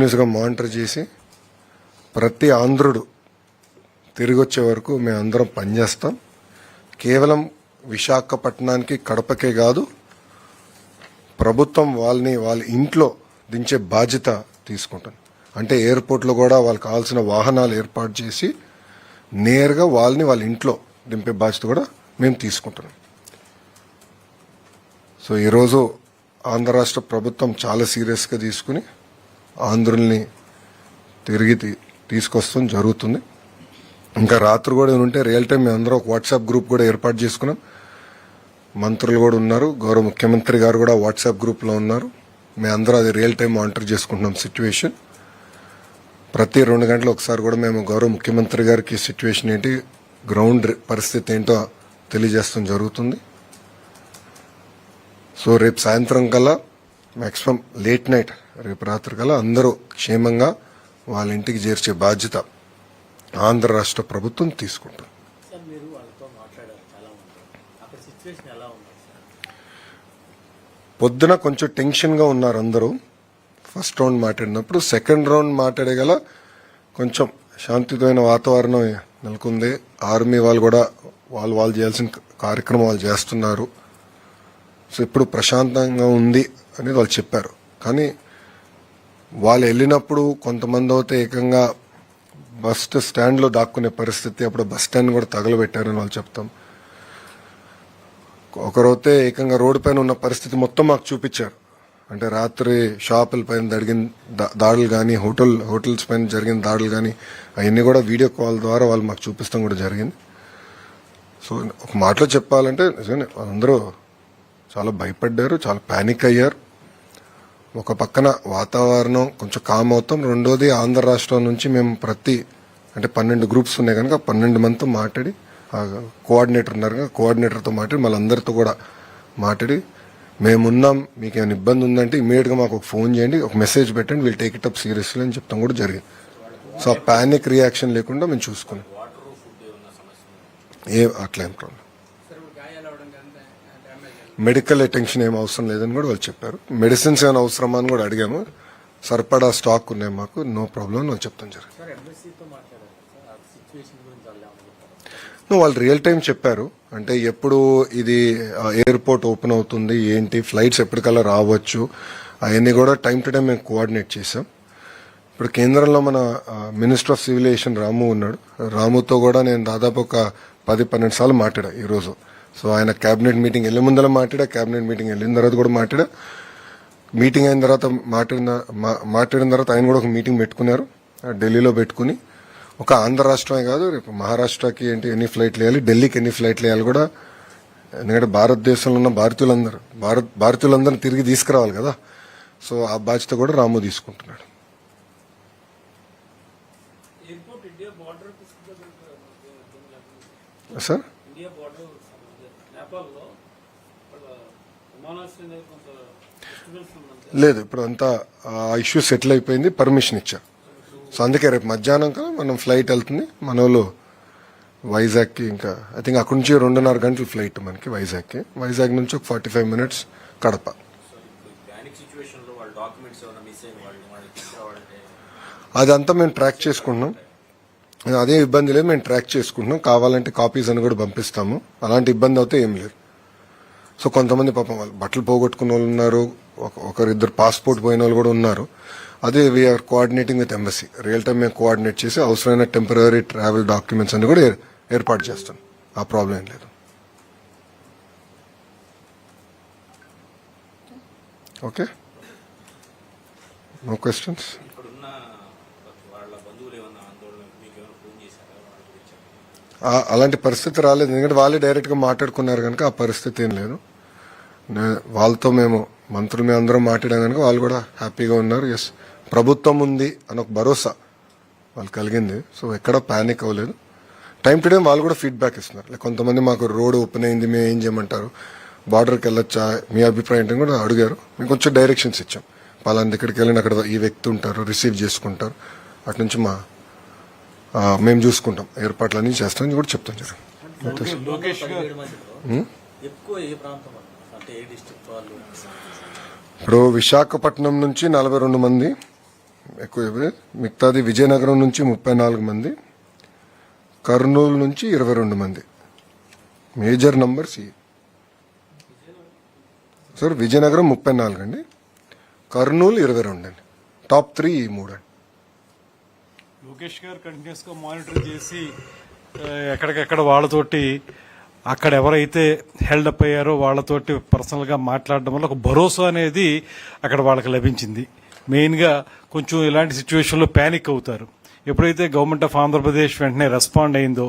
గా మానిటర్ చేసి ప్రతి ఆంధ్రుడు తిరిగి వచ్చే వరకు మేము అందరం పనిచేస్తాం. కేవలం విశాఖపట్నానికి కడపకే కాదు, ప్రభుత్వం వాళ్ళ ఇంట్లో దించే బాధ్యత తీసుకుంటాం. అంటే ఎయిర్పోర్ట్లో కూడా వాళ్ళకి కావాల్సిన వాహనాలు ఏర్పాటు చేసి నేరుగా వాళ్ళ ఇంట్లో దింపే బాధ్యత కూడా మేము తీసుకుంటున్నాం. సో ఈరోజు ఆంధ్ర రాష్ట్ర ప్రభుత్వం చాలా సీరియస్గా తీసుకుని ఆంధ్రుల్ని తిరిగి తీసుకొస్తాం జరుగుతుంది. ఇంకా రాత్రి కూడా ఉంటే రియల్ టైం మేము అందరూ ఒక వాట్సాప్ గ్రూప్ కూడా ఏర్పాటు చేసుకున్నాం. మంత్రులు కూడా ఉన్నారు, గౌరవ ముఖ్యమంత్రి గారు కూడా వాట్సాప్ గ్రూప్లో ఉన్నారు. మేము అందరూ అది రియల్ టైం మానిటర్ చేసుకుంటున్నాం సిచ్యువేషన్. ప్రతి 2 గంటలు ఒకసారి కూడా మేము గౌరవ ముఖ్యమంత్రి గారికి సిచ్యువేషన్ ఏంటి, గ్రౌండ్ పరిస్థితి ఏంటో తెలియజేస్తాం జరుగుతుంది. సో రేపు సాయంత్రం కల్లా మ్యాక్సిమం లేట్ నైట్ రేపు రాత్రి కల్లా అందరూ క్షేమంగా వాళ్ళ ఇంటికి చేర్చే బాధ్యత ఆంధ్ర రాష్ట్ర ప్రభుత్వం తీసుకుంటుంది. పొద్దున కొంచెం టెన్షన్గా ఉన్నారు అందరూ. ఫస్ట్ రౌండ్ మాట్లాడినప్పుడు సెకండ్ రౌండ్ మాట్లాడగల కొంచెం శాంతియుతమైన వాతావరణం నెలకొంది. ఆర్మీ వాళ్ళు కూడా వాళ్ళు చేయాల్సిన కార్యక్రమం వాళ్ళు చేస్తున్నారు. సో ఇప్పుడు ప్రశాంతంగా ఉంది అనేది వాళ్ళు చెప్పారు. కానీ వాళ్ళు వెళ్ళినప్పుడు కొంతమంది అయితే ఏకంగా బస్ స్టాండ్లో దాక్కునే పరిస్థితి, అప్పుడు బస్ స్టాండ్ కూడా తగలబెట్టారని వాళ్ళు చెప్తాం. ఒకరైతే ఏకంగా రోడ్డు పైన ఉన్న పరిస్థితి మొత్తం మాకు చూపించారు. అంటే రాత్రి షాపుల పైన జరిగిన దాడులు కానీ, హోటల్స్ పైన జరిగిన దాడులు కానీ అవన్నీ కూడా వీడియో కాల్ ద్వారా వాళ్ళు మాకు చూపిస్తాం కూడా జరిగింది. సో ఒక మాటలో చెప్పాలంటే నిజంగా అందరూ చాలా భయపడ్డారు, చాలా ప్యానిక్ అయ్యారు. ఒక పక్కన వాతావరణం కొంచెం కామ్ అవుతాం, రెండోది ఆంధ్ర రాష్ట్రం నుంచి మేము అంటే 12 గ్రూప్స్ ఉన్నాయి కనుక 12 మందితో మాట్లాడి, కోఆర్డినేటర్ ఉన్నారు కనుక కోఆర్డినేటర్తో మాట్లాడి మళ్ళీ అందరితో కూడా మాట్లాడి మేమున్నాం, మీకు ఏమైనా ఇబ్బంది ఉందంటే ఇమీడియట్గా మాకు ఒక ఫోన్ చేయండి, ఒక మెసేజ్ పెట్టండి, we'll take it up seriously అని చెప్తాం కూడా జరిగింది. సో ఆ ప్యానిక్ రియాక్షన్ లేకుండా మేము చూసుకున్నాం. అట్లా ఏం ప్రాబ్లం, మెడికల్ అటెన్షన్ ఏం అవసరం లేదని కూడా వాళ్ళు చెప్పారు. మెడిసిన్స్ ఏమైనా అవసరమా అని కూడా అడిగాము. సరిపడా స్టాక్ ఉన్నాయి మాకు, నో ప్రాబ్లం అని చెప్తాం జరిగింది. వాళ్ళు రియల్ టైం చెప్పారు. అంటే ఎప్పుడు ఇది ఎయిర్పోర్ట్ ఓపెన్ అవుతుంది ఏంటి, ఫ్లైట్స్ ఎప్పటికల్లా రావచ్చు, అవన్నీ కూడా టైం టు టైం మేము కోఆర్డినేట్ చేసాం. ఇప్పుడు కేంద్రంలో మన మినిస్టర్ ఆఫ్ సివిల్ ఏవియేషన్ రాము ఉన్నాడు. రాముతో కూడా నేను దాదాపు ఒక 10-12 సార్లు మాట్లాడా ఈరోజు. సో ఆయన క్యాబినెట్ మీటింగ్ వెళ్ళే ముందర మాట్లాడా, క్యాబినెట్ మీటింగ్ వెళ్ళిన తర్వాత కూడా మాట్లాడా. మీటింగ్ అయిన తర్వాత మాట్లాడిన తర్వాత ఆయన కూడా ఒక మీటింగ్ పెట్టుకున్నారు ఢిల్లీలో. పెట్టుకుని ఒక ఆంధ్ర రాష్ట్రమే కాదు, రేపు మహారాష్ట్రకి ఏంటి ఎన్ని ఫ్లైట్లు వేయాలి, ఢిల్లీకి ఎన్ని ఫ్లైట్లు వేయాలి కూడా. ఎందుకంటే భారతదేశంలో ఉన్న భారతీయులందరూ తిరిగి తీసుకురావాలి కదా. సో ఆ బాధ్యత కూడా రాము తీసుకుంటున్నాడు. సార్ లేదు, ఇప్పుడు అంతా ఇష్యూ సెటిల్ అయిపోయింది, పర్మిషన్ ఇచ్చారు. సో అందుకే రేపు మధ్యాహ్నం కదా మనం ఫ్లైట్ వెళ్తుంది మన వాళ్ళు వైజాగ్కి. ఇంకా ఐ థింక్ అక్కడి నుంచి 2.5 గంటల ఫ్లైట్ మనకి వైజాగ్కి. వైజాగ్ నుంచి ఒక 45 మినిట్స్ కడప. అదంతా మేము ట్రాక్ చేసుకుంటున్నాం, అదే ఇబ్బంది లేదు, మేము ట్రాక్ చేసుకుంటున్నాం. కావాలంటే కాపీస్ అని కూడా పంపిస్తాము, అలాంటి ఇబ్బంది అయితే ఏం లేదు. సో కొంతమంది పాపం వాళ్ళు బట్టలు పోగొట్టుకున్న వాళ్ళు ఉన్నారు, ఒకరిద్దరు పాస్పోర్ట్ పోయిన వాళ్ళు కూడా ఉన్నారు. అదే we are coordinating with embassy, real time మేము కోఆర్డినేట్ చేసి అవసరమైన టెంపరరీ ట్రావెల్ డాక్యుమెంట్స్ అన్ని కూడా ఏర్పాటు చేస్తాం. ఆ ప్రాబ్లం ఏం లేదు. Okay, no questions. అలాంటి పరిస్థితి రాలేదు, ఎందుకంటే వాళ్ళే డైరెక్ట్గా మాట్లాడుకున్నారు కనుక ఆ పరిస్థితి ఏం లేదు. వాళ్ళతో మేము మంత్రులు అందరం మాట్లాడాం కనుక వాళ్ళు కూడా హ్యాపీగా ఉన్నారు. ఎస్, ప్రభుత్వం ఉంది అని ఒక భరోసా వాళ్ళు కలిగింది. సో ఎక్కడ ప్యానిక్ అవ్వలేదు. టైం టు టైం వాళ్ళు కూడా ఫీడ్బ్యాక్ ఇస్తున్నారు. లైక్ కొంతమంది మాకు రోడ్ ఓపెన్ అయింది, మేము ఏం చేయమంటారు, బార్డర్కి వెళ్ళొచ్చా, మీ అభిప్రాయం ఏంటని కూడా అడిగారు. మేము కొంచెం డైరెక్షన్స్ ఇచ్చాం. పలానా దగ్గరికి వెళ్ళిన అక్కడ ఈ వ్యక్తి ఉంటారు, రిసీవ్ చేసుకుంటారు, అటు నుంచి మేము చూసుకుంటాం, ఏర్పాట్లన్నీ చేస్తామని కూడా చెప్తాం. ఇప్పుడు విశాఖపట్నం నుంచి 42 మంది, ఎక్కువ మిగతాది విజయనగరం నుంచి 34 మంది, కర్నూలు నుంచి 22 మంది. మేజర్ నంబర్స్ ఇవి సార్. విజయనగరం 34 అండి, కర్నూలు 22 అండి. టాప్ 3 ఈ 3 అండి. లోకేష్ గారు కంటిన్యూస్ గా మానిటర్ చేసి ఎక్కడికెక్కడ వాళ్ళతోటి అక్కడ ఎవరైతే హెల్డప్ అయ్యారో వాళ్ళతోటి పర్సనల్ గా మాట్లాడడం వల్ల ఒక భరోసా అనేది అక్కడ వాళ్ళకి లభించింది. మెయిన్ గా కొంచెం ఇలాంటి సిచ్యువేషన్ లో ప్యానిక్ అవుతారు. ఎప్పుడైతే గవర్నమెంట్ ఆఫ్ ఆంధ్రప్రదేశ్ వెంటనే రెస్పాండ్ అయిందో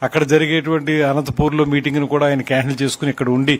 అక్కడ జరిగేటువంటి అనంతపూర్లో మీటింగ్ ను కూడా ఆయన క్యాన్సిల్ చేసుకుని ఇక్కడ ఉండి